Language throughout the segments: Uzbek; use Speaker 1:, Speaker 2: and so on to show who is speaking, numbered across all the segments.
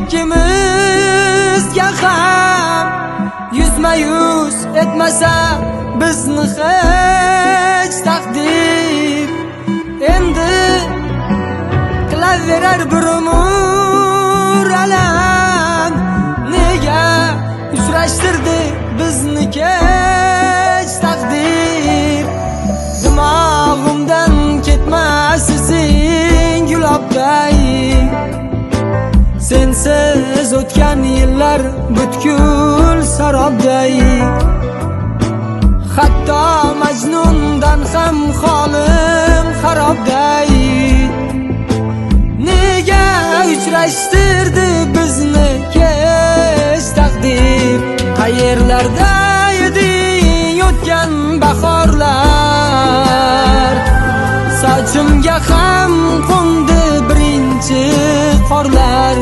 Speaker 1: İkimizga ham yuzma-yuz etmasa bizni hech taqdir, endi qilaverar bir umr alam. Nega uchrashtirdi bizni kech taqdir? Dimog'imdan ketmas izing gulobday, sensiz o'tgan yillar butkul sarobday. Hatto Majnundan ham holim xarobday. Nega uchrashtirdi bizni kech taqdir? Qayerlarda eding o'tgan bahorlar? Sochimga ham qo'ndi birinchi qorlar.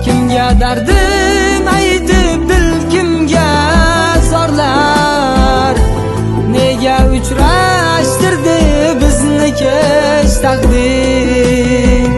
Speaker 1: Kimga dardim aytib dil kimga zorlar? Nega uchrashtirdi bizni kech taqdir?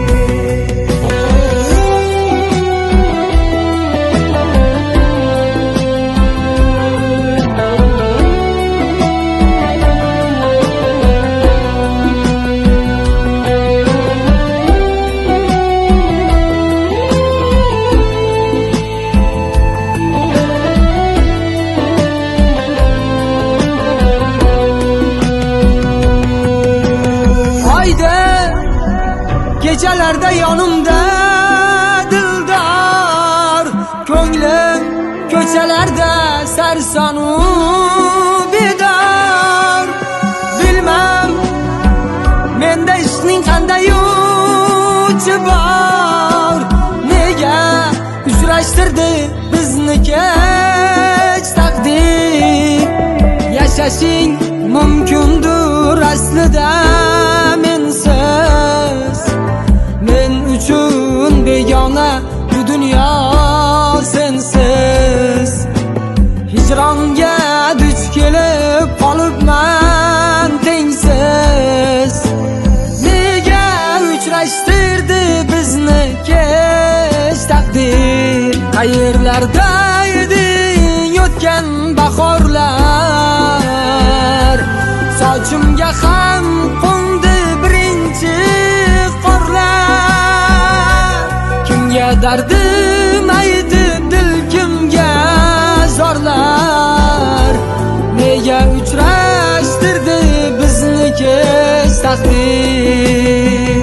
Speaker 1: Gecelarda yonimda dildor, ko'nglim ko'chalarda sarsonu bedor. Bilmam menda ishning qanday uchi bor? Nega uchrashtirdi bizni kech taqdir? Yashashing mumkindir aslida mensiz, men uchun begona bu dunyo sensiz. Hijronga duch kelib qolibman tengsiz. Nega uchrashtirdi bizni kech taqdir? Qayerlarda eding o'tgan bahorlar? Sochimga ham qo'ndi birinchi qorlar. Kimga dardim aytib dil kimga zorlar? Nega uchrashtirdi bizni kech taqdir?